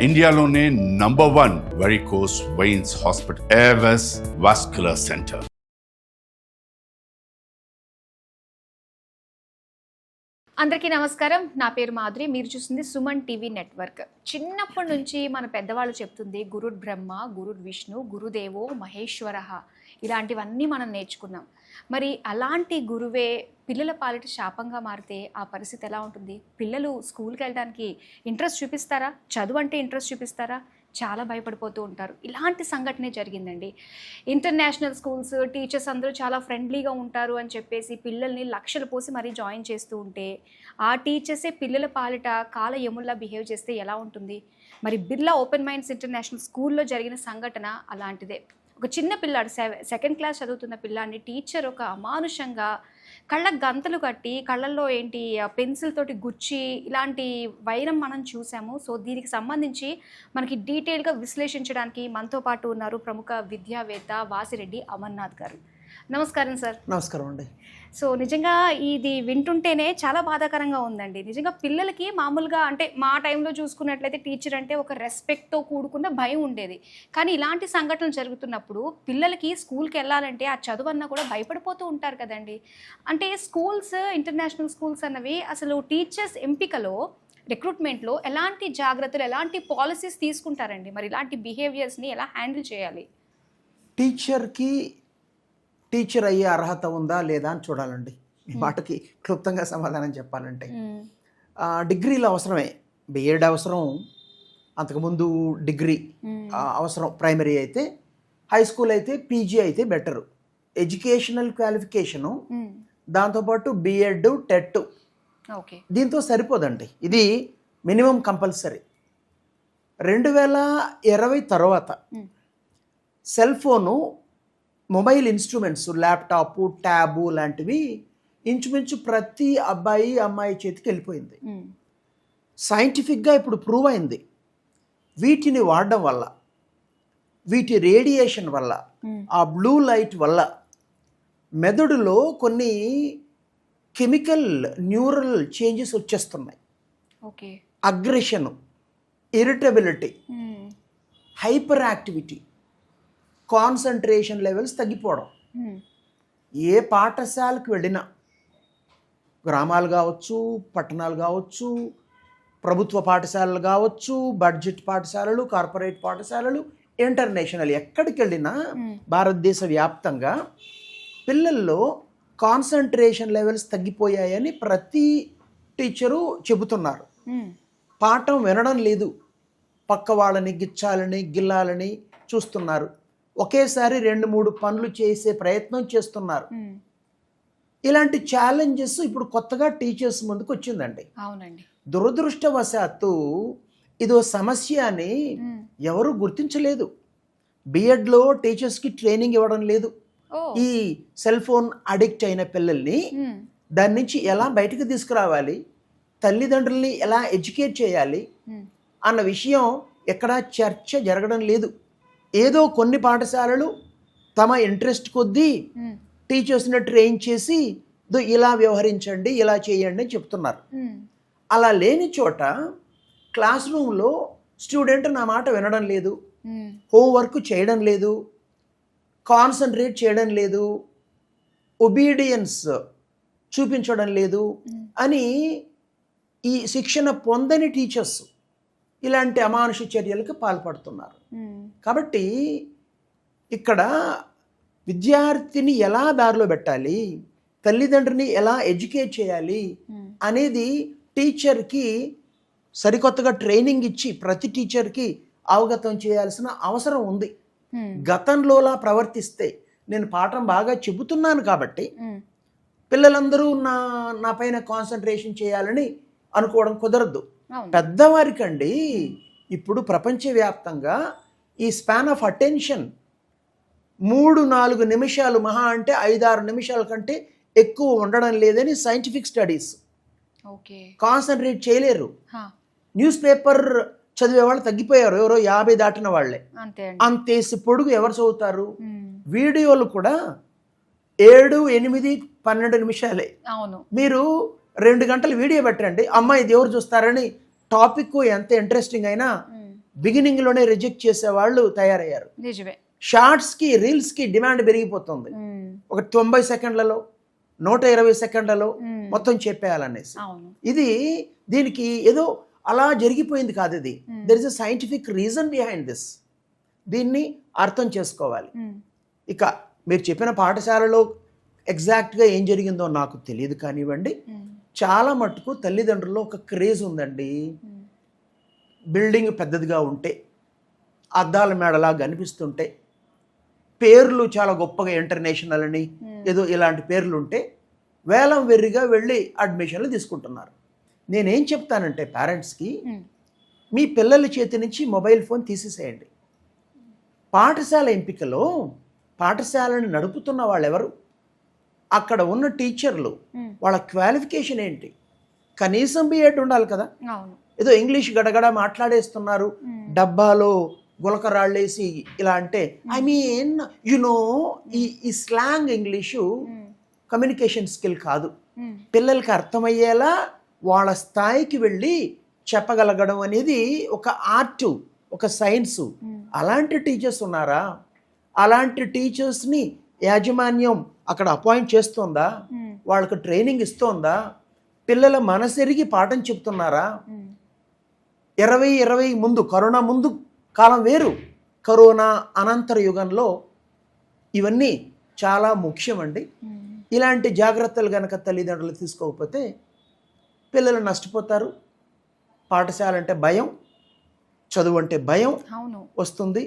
ఇండియాలోనే #1 varicose veins hospital Avis vascular centre. అందరికీ నమస్కారం. నా పేరు మాధురి. మీరు చూస్తుంది సుమన్ టీవీ నెట్వర్క్. చిన్నప్పటి నుంచి మన పెద్దవాళ్ళు చెప్తుంది గురుర్ బ్రహ్మ, గురుర్ విష్ణు, గురుదేవో మహేశ్వరః, ఇలాంటివన్నీ మనం నేర్చుకున్నాం. మరి అలాంటి గురువే పిల్లల పాలిట శాపంగా మారితే ఆ పరిస్థితి ఎలా ఉంటుంది? పిల్లలు స్కూల్కి వెళ్ళడానికి ఇంట్రెస్ట్ చూపిస్తారా? చదువు అంటే ఇంట్రెస్ట్ చూపిస్తారా? చాలా భయపడిపోతూ ఉంటారు. ఇలాంటి సంఘటనే జరిగిందండి. ఇంటర్నేషనల్ స్కూల్స్ టీచర్స్ అందరూ చాలా ఫ్రెండ్లీగా ఉంటారు అని చెప్పేసి పిల్లల్ని లక్షలు పోసి మరీ జాయిన్ చేస్తూ ఉంటే ఆ టీచర్సే పిల్లల పాలిట కాల యముల్లా బిహేవ్ చేస్తే ఎలా ఉంటుంది? మరి బిర్లా ఓపెన్ మైండ్స్ ఇంటర్నేషనల్ స్కూల్లో జరిగిన సంఘటన అలాంటిదే. ఒక చిన్న పిల్లాడు సెకండ్ క్లాస్ చదువుతున్న పిల్లాడిని టీచర్ ఒక అమానుషంగా కళ్ళకు గంతలు కట్టి కళ్ళల్లో పెన్సిల్ తోటి గుచ్చి ఇలాంటి వైరం మనం చూసాము. సో దీనికి సంబంధించి మనకి డీటెయిల్గా విశ్లేషించడానికి మనతో పాటు ఉన్నారు ప్రముఖ విద్యావేత్త వాసిరెడ్డి అమర్నాథ్ గారు. నమస్కారం సార్. నమస్కారం అండి. సో నిజంగా ఇది వింటుంటేనే చాలా బాధాకరంగా ఉందండి. నిజంగా పిల్లలకి మామూలుగా అంటే మా టైంలో చూసుకున్నట్లయితే టీచర్ అంటే ఒక రెస్పెక్ట్తో కూడుకున్న భయం ఉండేది. కానీ ఇలాంటి సంఘటనలు జరుగుతున్నప్పుడు పిల్లలకి స్కూల్కి వెళ్ళాలంటే ఆ చదువు అన్నా కూడా భయపడిపోతూ ఉంటారు కదండి. అంటే స్కూల్స్ ఇంటర్నేషనల్ స్కూల్స్ అన్నవి అసలు టీచర్స్ ఎంపికలో రిక్రూట్మెంట్లో ఎలాంటి జాగ్రత్తలు ఎలాంటి పాలసీస్ తీసుకుంటారండి? మరి ఇలాంటి బిహేవియర్స్ని ఎలా హ్యాండిల్ చేయాలి? టీచర్ అయ్యే అర్హత ఉందా లేదా అని చూడాలండి. ఈ మాటకి క్లుప్తంగా సమాధానం చెప్పాలంటే డిగ్రీలు అవసరమే. బిఎడ్ అవసరం, అంతకుముందు డిగ్రీ అవసరం. ప్రైమరీ అయితే, హై స్కూల్ అయితే, పీజీ అయితే బెటరు. ఎడ్యుకేషనల్ క్వాలిఫికేషను, దాంతోపాటు బిఎడ్, టెట్, దీంతో సరిపోదండి. ఇది మినిమం కంపల్సరీ. 2020 తర్వాత cell phone, mobile instruments, laptop, tab లాంటివి ఇంచుమించు ప్రతి అబ్బాయి అమ్మాయి చేతికి వెళ్ళిపోయింది. సైంటిఫిక్గా ఇప్పుడు ప్రూవ్ అయింది. వీటిని వాడడం వల్ల, వీటి రేడియేషన్ వల్ల, ఆ బ్లూ లైట్ వల్ల మెదడులో కొన్ని కెమికల్ న్యూరల్ చేంజెస్ వచ్చేస్తున్నాయి. Aggression, irritability, hyper activity, concentration levels తగ్గిపోవడం. ఏ పాఠశాలకు వెళ్ళినా, గ్రామాలు కావచ్చు, పట్టణాలు కావచ్చు, ప్రభుత్వ పాఠశాలలు కావచ్చు, బడ్జెట్ పాఠశాలలు, కార్పొరేట్ పాఠశాలలు, ఇంటర్నేషనల్, ఎక్కడికి వెళ్ళినా భారతదేశ వ్యాప్తంగా పిల్లల్లో కాన్సంట్రేషన్ లెవెల్స్ తగ్గిపోయాయని ప్రతి టీచరు చెబుతున్నారు. పాఠం వినడం లేదు, పక్క వాళ్ళని గిచ్చాలని గిల్లాలని చూస్తున్నారు. ఒకేసారి 2-3 పనులు చేసే ప్రయత్నం చేస్తున్నారు. ఇలాంటి ఛాలెంజెస్ ఇప్పుడు కొత్తగా టీచర్స్ ముందుకు వచ్చిందండి. అవునండి. దురదృష్టవశాత్తు ఇదో సమస్య అని ఎవరు గుర్తించలేదు. బిఎడ్లో టీచర్స్కి ట్రైనింగ్ ఇవ్వడం లేదు. ఈ సెల్ ఫోన్ అడిక్ట్ అయిన పిల్లల్ని దాని నుంచి ఎలా బయటకు తీసుకురావాలి, తల్లిదండ్రుల్ని ఎలా ఎడ్యుకేట్ చేయాలి అన్న విషయం ఎక్కడా చర్చ జరగడం లేదు. ఏదో కొన్ని పాఠశాలలు తమ ఇంట్రెస్ట్ కొద్దీ టీచర్స్ని ట్రైన్ చేసి ఇలా వ్యవహరించండి, ఇలా చేయండి అని చెప్తున్నారు. అలా లేని చోట క్లాస్ రూమ్లో స్టూడెంట్ నా మాట వినడం లేదు, హోంవర్క్ చేయడం లేదు, కాన్సన్ట్రేట్ చేయడం లేదు, ఒబీడియన్స్ చూపించడం లేదు అని ఈ శిక్షణ పొందని టీచర్స్ ఇలాంటి అమానుష చర్యలకు పాల్పడుతున్నారు. కాబట్టి ఇక్కడ విద్యార్థిని ఎలా దారిలో పెట్టాలి, తల్లిదండ్రిని ఎలా ఎడ్యుకేట్ చేయాలి అనేది టీచర్కి సరికొత్తగా ట్రైనింగ్ ఇచ్చి ప్రతి టీచర్కి అవగతం చేయాల్సిన అవసరం ఉంది. గతంలోలా ప్రవర్తిస్తే, నేను పాఠం బాగా చెబుతున్నాను కాబట్టి పిల్లలందరూ నా పైన కాన్సన్ట్రేషన్ చేయాలని అనుకోవడం కుదరదు. పెద్దవారికండి ఇప్పుడు ప్రపంచవ్యాప్తంగా ఈ స్పాన్ ఆఫ్ అటెన్షన్ 3-4 నిమిషాలు, మహా అంటే 5-6 నిమిషాల కంటే ఎక్కువ ఉండడం లేదని సైంటిఫిక్ స్టడీస్. కాన్సన్ట్రేట్ చేయలేరు. న్యూస్ పేపర్ చదివే వాళ్ళు తగ్గిపోయారు, ఎవరో 50 దాటిన వాళ్ళే. అంతేసి పొడుగు ఎవరు చదువుతారు? వీడియోలు కూడా 7, 8, 12 నిమిషాలే. మీరు 2 గంటలు వీడియో పెట్టండి, అమ్మాయి ఇది ఎవరు చూస్తారని టాపిక్ ఎంత ఇంట్రెస్టింగ్ అయినా బిగినింగ్లోనే రిజెక్ట్ చేసే వాళ్ళు తయారయ్యారు. నిజమే. షార్ట్స్కి రీల్స్కి డిమాండ్ పెరిగిపోతుంది. ఒక 90 సెకండ్లలో 120 సెకండ్లలో మొత్తం చెప్పేయాలనేసి. ఇది దీనికి ఏదో అలా జరిగిపోయింది కాదు. ఇది there is a scientific reason behind this. దీన్ని అర్థం చేసుకోవాలి. ఇక మీరు చెప్పిన పాఠశాలలో ఎగ్జాక్ట్గా ఏం జరిగిందో నాకు తెలియదు కానివ్వండి, చాలా మటుకు తల్లిదండ్రుల్లో ఒక క్రేజ్ ఉందండి. బిల్డింగ్ పెద్దదిగా ఉంటే, అద్దాల మేడలా కనిపిస్తుంటే, పేర్లు చాలా గొప్పగా ఇంటర్నేషనల్ అని ఏదో ఇలాంటి పేర్లు ఉంటే వేలం వెర్రిగా వెళ్ళి అడ్మిషన్లు తీసుకుంటున్నారు. నేనేం చెప్తానంటే పేరెంట్స్కి, మీ పిల్లల చేతి నుంచి మొబైల్ ఫోన్ తీసేసేయండి. పాఠశాల ఎంపికలో పాఠశాలను నడుపుతున్న వాళ్ళు ఎవరు, అక్కడ ఉన్న టీచర్లు, వాళ్ళ క్వాలిఫికేషన్ ఏంటి, కనీసం బిఎడ్ ఉండాలి కదా. ఏదో ఇంగ్లీష్ గడగడ మాట్లాడేస్తున్నారు, డబ్బాలో గులకరాళ్ళేసి ఇలా అంటే, ఐ మీన్ యునో ఈ స్లాంగ్ ఇంగ్లీషు కమ్యూనికేషన్ స్కిల్ కాదు. పిల్లలకి అర్థమయ్యేలా వాళ్ళ స్థాయికి వెళ్ళి చెప్పగలగడం అనేది ఒక ఆర్టు, ఒక సైన్సు. అలాంటి టీచర్స్ ఉన్నారా? అలాంటి టీచర్స్ని యాజమాన్యం అక్కడ అపాయింట్ చేస్తోందా? వాళ్ళకి ట్రైనింగ్ ఇస్తోందా? పిల్లల మనసెరిగి పాఠం చెప్తున్నారా? 2020 ముందు, కరోనా ముందు కాలం వేరు, కరోనా అనంతర యుగంలో ఇవన్నీ చాలా ముఖ్యమండి. ఇలాంటి జాగ్రత్తలు కనుక తల్లిదండ్రులు తీసుకోకపోతే పిల్లలు నష్టపోతారు. పాఠశాల అంటే భయం, చదువు అంటే భయం వస్తుంది.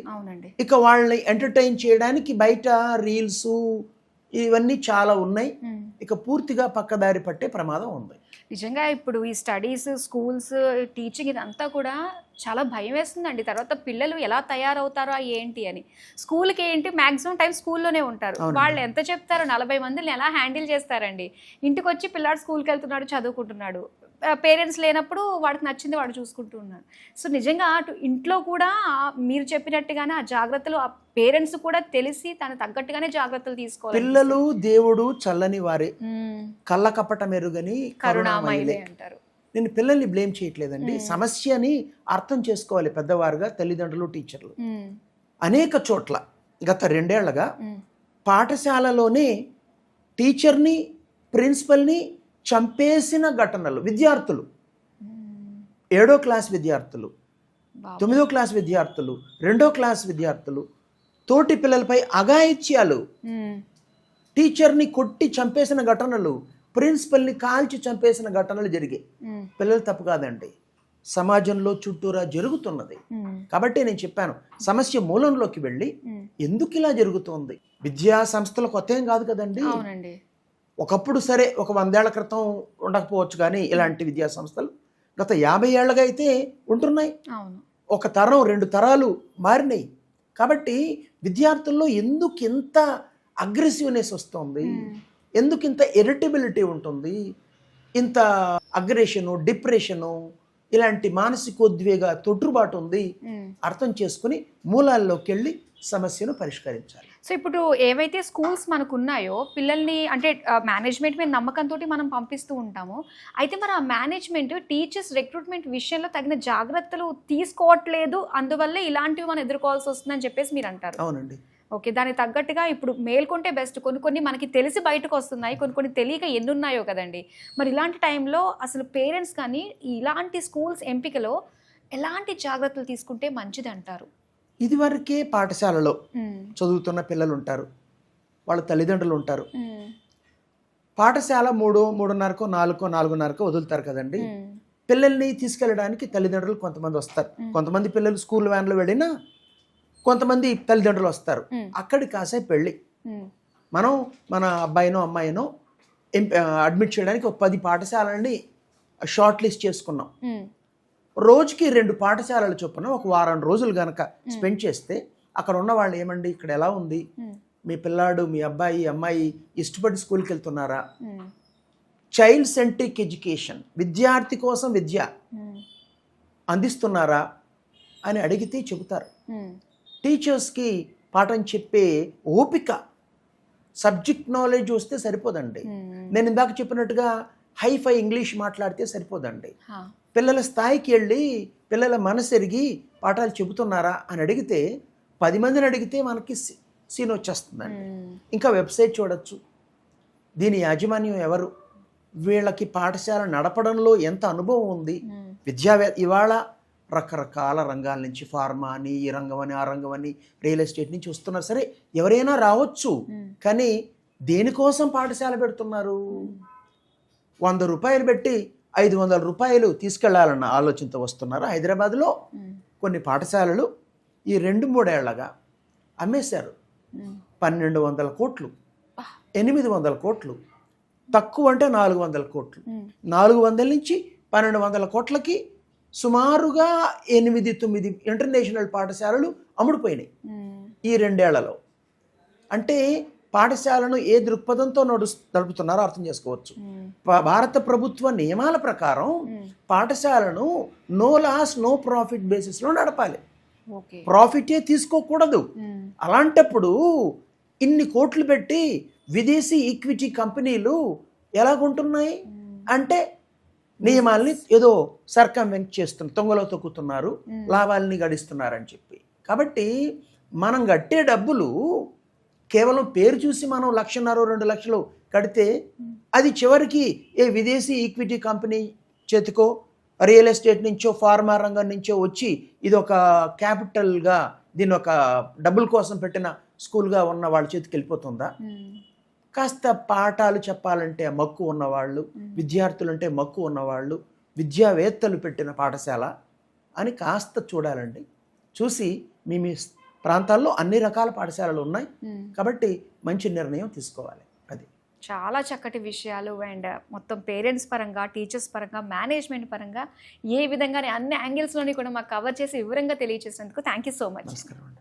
ఇక వాళ్ళని ఎంటర్టైన్ చేయడానికి బయట రీల్స్ ఇవన్నీ చాలా ఉన్నాయి. ఇక పూర్తిగా పక్కదారి పట్టే ప్రమాదం ఉంది. నిజంగా ఇప్పుడు ఈ స్టడీస్, స్కూల్స్, టీచింగ్ ఇదంతా కూడా చాలా భయం వేస్తుందండి. తర్వాత పిల్లలు ఎలా తయారవుతారో ఏంటి అని. స్కూల్కి ఏంటి మ్యాక్సిమం టైం స్కూల్లోనే ఉంటారు. వాళ్ళు ఎంత చెప్తారో 40 మందిని ఎలా హ్యాండిల్ చేస్తారండి. ఇంటికి వచ్చి పిల్లాడు స్కూల్కి వెళ్తున్నాడు, చదువుకుంటున్నాడు, పేరెంట్స్ లేనప్పుడు వాడికి నచ్చింది వాడు చూసుకుంటూ ఉన్నాడు. సో నిజంగా అటు ఇంట్లో కూడా మీరు చెప్పినట్టుగానే ఆ జాగ్రత్తలు ఆ పేరెంట్స్ కూడా తెలిసి తను తగ్గట్టుగానే జాగ్రత్తలు తీసుకోవాలి. పిల్లలు దేవుడు చల్లని వారే, కళ్ళ కపట మెరుగని కరుణామయులే అంటారు. నేను పిల్లల్ని బ్లేమ్ చేయట్లేదండి. సమస్యని అర్థం చేసుకోవాలి పెద్దవారుగా తల్లిదండ్రులు, టీచర్లు. అనేక చోట్ల గత 2 ఏళ్లుగా పాఠశాలలోనే టీచర్ని, ప్రిన్సిపల్ని చంపేసిన ఘటనలు. విద్యార్థులు, 7వ క్లాస్ విద్యార్థులు, 9వ క్లాస్ విద్యార్థులు, 2వ క్లాస్ విద్యార్థులు, తోటి పిల్లలపై అఘాయిత్యాలు, టీచర్ని కొట్టి చంపేసిన ఘటనలు, ప్రిన్సిపల్ని కాల్చి చంపేసిన ఘటనలు జరిగాయి. పిల్లలు తప్పు కాదండి, సమాజంలో చుట్టూరా జరుగుతున్నది. కాబట్టి నేను చెప్పాను, సమస్య మూలంలోకి వెళ్ళి ఎందుకు ఇలా జరుగుతుంది. విద్యా సంస్థలు కొత్త ఏం కాదు కదండి. ఒకప్పుడు సరే ఒక 100 ఏళ్ల క్రితం ఉండకపోవచ్చు, కానీ ఇలాంటి విద్యా సంస్థలు గత 50 ఏళ్ళగా అయితే ఉంటున్నాయి. ఒక తరం 2 తరాలు మారినాయి. కాబట్టి విద్యార్థుల్లో ఎందుకు ఇంత అగ్రెసివ్నెస్ వస్తుంది, ఎందుకు ఇంత ఇరిటబిలిటీ ఉంటుంది, ఇంత అగ్రెషను, డిప్రెషను, ఇలాంటి మానసికోద్వేగ తొట్టుబాటు ఉంది, అర్థం చేసుకుని మూలాల్లోకి వెళ్ళి సమస్యను పరిష్కరించాలి. సో ఇప్పుడు ఏవైతే స్కూల్స్ మనకు ఉన్నాయో పిల్లల్ని అంటే మేనేజ్మెంట్ మీద నమ్మకంతో మనం పంపిస్తూ ఉంటాము. అయితే మరి ఆ మేనేజ్మెంట్ టీచర్స్ రిక్రూట్మెంట్ విషయంలో తగిన జాగ్రత్తలు తీసుకోవట్లేదు, అందువల్లే ఇలాంటివి మనం ఎదుర్కోవాల్సి వస్తుందని చెప్పేసి మీరు అంటారు. అవునండి. ఓకే, దానికి తగ్గట్టుగా ఇప్పుడు మేల్కొంటే బెస్ట్. కొన్ని మనకి తెలిసి బయటకు వస్తున్నాయి, కొన్ని తెలియక ఎన్ని ఉన్నాయో కదండి. మరి ఇలాంటి టైంలో అసలు పేరెంట్స్ కానీ ఇలాంటి స్కూల్స్ ఎంపికలో ఎలాంటి జాగ్రత్తలు తీసుకుంటే మంచిది అంటారు? ఇదివరకే పాఠశాలలో చదువుతున్న పిల్లలు ఉంటారు, వాళ్ళ తల్లిదండ్రులు ఉంటారు. పాఠశాల 3, 3:30, 4, 4:30 వదులుతారు కదండి. పిల్లల్ని తీసుకెళ్ళడానికి తల్లిదండ్రులు కొంతమంది వస్తారు. కొంతమంది పిల్లలు స్కూల్ వ్యాన్లో వెళ్ళినా కొంతమంది తల్లిదండ్రులు వస్తారు. అక్కడికి కాసేపు వెళ్ళి మనం మన అబ్బాయినో అమ్మాయినో అడ్మిట్ చేయడానికి ఒక 10 పాఠశాలని షార్ట్ లిస్ట్ చేసుకున్నాం. రోజుకి 2 పాఠశాలల చొప్పున ఒక వారం రోజులు గనక స్పెండ్ చేస్తే అక్కడ ఉన్న వాళ్ళు ఏమండి ఇక్కడ ఎలా ఉంది, మీ పిల్లాడు, మీ అబ్బాయి, అమ్మాయి ఇష్టపడి స్కూల్కి వెళ్తున్నారా, చైల్డ్ సెంట్రిక్ ఎడ్యుకేషన్, విద్యార్థి కోసం విద్య అందిస్తున్నారా అని అడిగితే చెబుతారు. టీచర్స్కి పాఠం చెప్పే ఓపిక, సబ్జెక్ట్ నాలెడ్జ్ వస్తే సరిపోదండి. నేను ఇందాక చెప్పినట్టుగా హైఫై ఇంగ్లీష్ మాట్లాడితే సరిపోదండి. పిల్లల స్థాయికి వెళ్ళి పిల్లల మనసు ఎరిగి పాఠాలు చెబుతున్నారా అని అడిగితే 10 మందిని అడిగితే మనకి సీన్ వచ్చేస్తుందండి. ఇంకా వెబ్సైట్ చూడొచ్చు, దీని యాజమాన్యం ఎవరు, వీళ్ళకి పాఠశాల నడపడంలో ఎంత అనుభవం ఉంది, ఇవాళ రకరకాల రంగాల నుంచి ఫార్మా అని, ఈ రంగం అని, ఆ రంగం అని, రియల్ ఎస్టేట్ నుంచి వస్తున్నారు. సరే ఎవరైనా రావచ్చు, కానీ దేనికోసం పాఠశాల పెడుతున్నారు? 100 రూపాయలు పెట్టి 500 రూపాయలు తీసుకెళ్లాలన్న ఆలోచనతో వస్తున్నారు. హైదరాబాద్లో కొన్ని పాఠశాలలు ఈ 2-3 ఏళ్లగా అమ్మేశారు. 1200 కోట్లు, 800 కోట్లు, తక్కువ అంటే 400 కోట్లు. 400 నుంచి 1200 కోట్లకి సుమారుగా 8-9 ఇంటర్నేషనల్ పాఠశాలలు అమ్ముడుపోయినాయి ఈ 2 ఏళ్లలో. అంటే పాఠశాలను ఏ దృక్పథంతో నడుపుతున్నారో అర్థం చేసుకోవచ్చు. భారత ప్రభుత్వ నియమాల ప్రకారం పాఠశాలను నో లాస్ నో ప్రాఫిట్ బేసిస్లో నడపాలి, ప్రాఫిటే తీసుకోకూడదు. అలాంటప్పుడు ఇన్ని కోట్లు పెట్టి విదేశీ ఈక్విటీ కంపెనీలు ఎలాగుంటున్నాయి అంటే నియమాల్ని ఏదో సర్కంవెంట్ చేస్తున్నారు, తొంగలో తొక్కుతున్నారు, లాభాలని గడిస్తున్నారని చెప్పి. కాబట్టి మనం కట్టే డబ్బులు కేవలం పేరు చూసి మనం 1,50,000 2 లక్షలు కడితే అది చివరికి ఏ విదేశీ ఈక్విటీ కంపెనీ చేతికో, రియల్ ఎస్టేట్ నుంచో, ఫార్మా రంగం నుంచో వచ్చి ఇది ఒక క్యాపిటల్గా, దీని ఒక డబ్బుల కోసం పెట్టిన స్కూల్గా ఉన్న వాళ్ళ చేతికి వెళ్ళిపోతుందా? కాస్త పాఠాలు చెప్పాలంటే మక్కువ ఉన్నవాళ్ళు, విద్యార్థులంటే మక్కువ ఉన్నవాళ్ళు, విద్యావేత్తలు పెట్టిన పాఠశాల అని కాస్త చూడాలండి. చూసి మీ ప్రాంతాల్లో అన్ని రకాల పాఠశాలలు ఉన్నాయి కాబట్టి మంచి నిర్ణయం తీసుకోవాలి. అది చాలా చక్కటి విషయాలు. అండ్ మొత్తం పేరెంట్స్ పరంగా, టీచర్స్ పరంగా, మేనేజ్మెంట్ పరంగా ఏ విధంగానే అన్ని యాంగిల్స్లోని కూడా మాకు కవర్ చేసి వివరంగా తెలియజేసినందుకు థ్యాంక్ యూ సో మచ్. నమస్కారం.